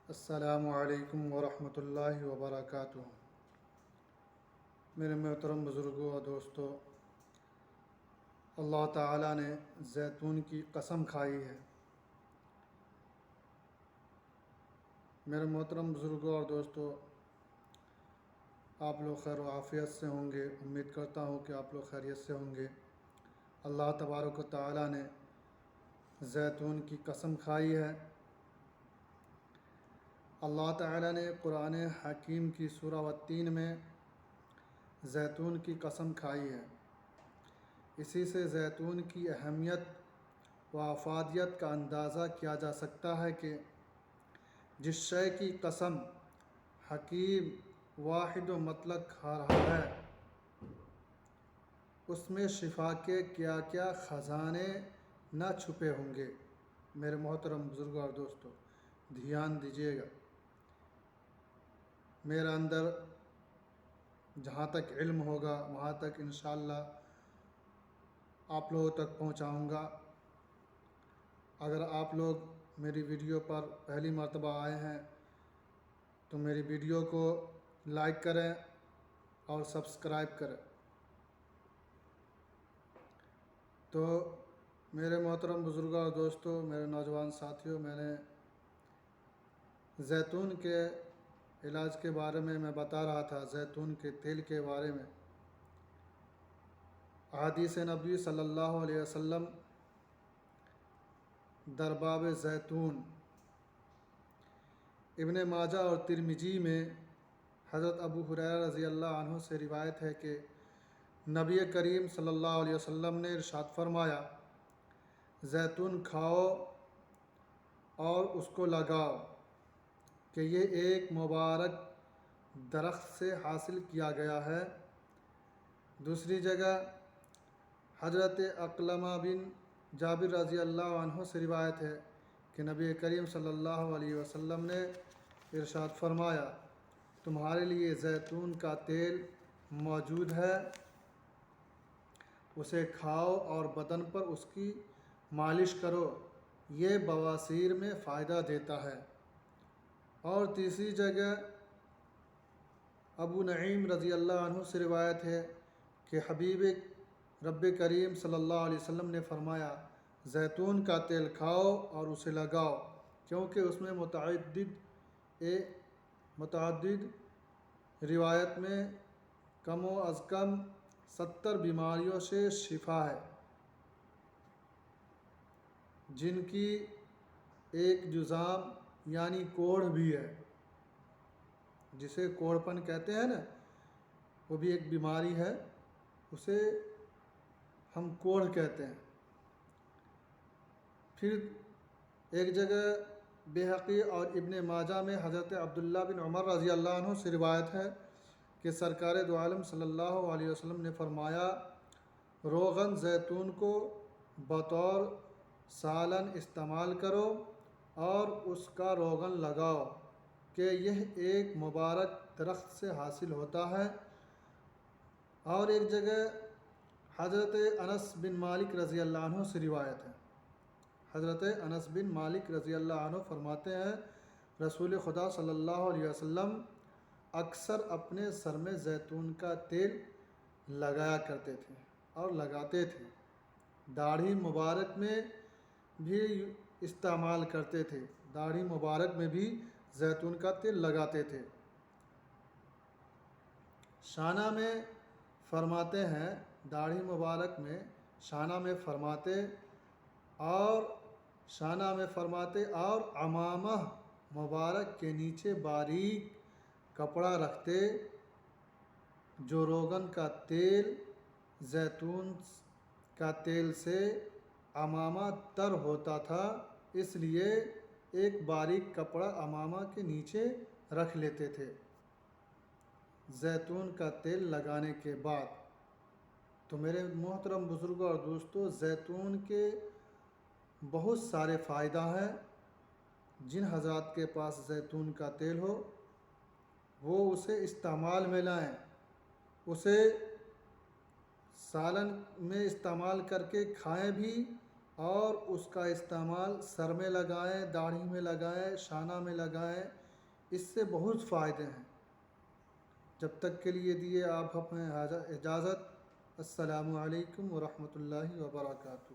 السلام علیکم ورحمۃ اللہ وبرکاتہ۔ میرے محترم بزرگوں اور دوستوں، اللہ تعالیٰ نے زیتون کی قسم کھائی ہے۔ میرے محترم بزرگوں اور دوستوں، آپ لوگ خیر و عافیت سے ہوں گے، امید کرتا ہوں کہ آپ لوگ خیریت سے ہوں گے۔ اللہ تبارک و تعالیٰ نے زیتون کی قسم کھائی ہے۔ اللہ تعالیٰ نے قرآن حکیم کی سورہ والتین میں زیتون کی قسم کھائی ہے۔ اسی سے زیتون کی اہمیت و افادیت کا اندازہ کیا جا سکتا ہے کہ جس شے کی قسم حکیم واحد و مطلق کھا رہا ہے، اس میں شفا کے کیا کیا خزانے نہ چھپے ہوں گے۔ میرے محترم بزرگوں اور دوستوں، دھیان دیجیے گا۔ میرے اندر جہاں تک علم ہوگا وہاں تک انشاءاللہ آپ لوگوں تک پہنچاؤں گا۔ اگر آپ لوگ میری ویڈیو پر پہلی مرتبہ آئے ہیں تو میری ویڈیو کو لائک کریں اور سبسکرائب کریں۔ تو میرے محترم بزرگوں اور دوستوں، میرے نوجوان ساتھیوں، میں نے زیتون کے علاج کے بارے میں بتا رہا تھا، زیتون کے تیل کے بارے میں۔ احادیث نبی صلی اللہ علیہ وسلم در باب زیتون، ابن ماجہ اور ترمذی میں حضرت ابو ہریرہ رضی اللہ عنہ سے روایت ہے کہ نبی کریم صلی اللہ علیہ وسلم نے ارشاد فرمایا، زیتون کھاؤ اور اس کو لگاؤ کہ یہ ایک مبارک درخت سے حاصل کیا گیا ہے۔ دوسری جگہ حضرت عکرمہ بن جابر رضی اللہ عنہ سے روایت ہے کہ نبی کریم صلی اللہ علیہ وسلم نے ارشاد فرمایا، تمہارے لیے زیتون کا تیل موجود ہے، اسے کھاؤ اور بدن پر اس کی مالش کرو، یہ بواسیر میں فائدہ دیتا ہے۔ اور تیسری جگہ ابو نعیم رضی اللہ عنہ سے روایت ہے کہ حبیب رب کریم صلی اللہ علیہ وسلم نے فرمایا، زیتون کا تیل کھاؤ اور اسے لگاؤ، کیونکہ اس میں متعدد روایت میں کم و از کم 70 بیماریوں سے شفا ہے، جن کی ایک جذام یعنی کوڑھ بھی ہے، جسے کوڑھ پن کہتے ہیں نا، وہ بھی ایک بیماری ہے، اسے ہم کوڑھ کہتے ہیں۔ پھر ایک جگہ بہقی اور ابن ماجہ میں حضرت عبداللہ بن عمر رضی اللہ عنہ سے روایت ہے کہ سرکار دو عالم صلی اللہ علیہ وسلم نے فرمایا، روغن زیتون کو بطور سالن استعمال کرو اور اس کا روغن لگاؤ کہ یہ ایک مبارک درخت سے حاصل ہوتا ہے۔ اور ایک جگہ حضرت انس بن مالک رضی اللہ عنہ سے روایت ہے، حضرت انس بن مالک رضی اللہ عنہ فرماتے ہیں، رسول خدا صلی اللہ علیہ وسلم اکثر اپنے سر میں زیتون کا تیل لگایا کرتے تھے اور لگاتے تھے، داڑھی مبارک میں بھی استعمال کرتے تھے، داڑھی مبارک میں بھی زیتون کا تیل لگاتے تھے۔ شانہ میں فرماتے ہیں، داڑھی مبارک میں شانہ میں فرماتے اور عمامہ مبارک کے نیچے باریک کپڑا رکھتے، جو روغن کا تیل زیتون کا تیل سے عمامہ تر ہوتا تھا، اس لیے ایک باریک کپڑا عمامہ کے نیچے رکھ لیتے تھے زیتون کا تیل لگانے کے بعد۔ تو میرے محترم بزرگوں اور دوستوں، زیتون کے بہت سارے فائدہ ہیں۔ جن حضرات کے پاس زیتون کا تیل ہو وہ اسے استعمال میں لائیں، اسے سالن میں استعمال کر کے کھائیں بھی اور اس کا استعمال سر میں لگائیں، داڑھی میں لگائیں، شانہ میں لگائیں، اس سے بہت فائدے ہیں۔ جب تک کے لیے دیے آپ اپنے اجازت۔ السلام علیکم ورحمۃ اللہ وبرکاتہ۔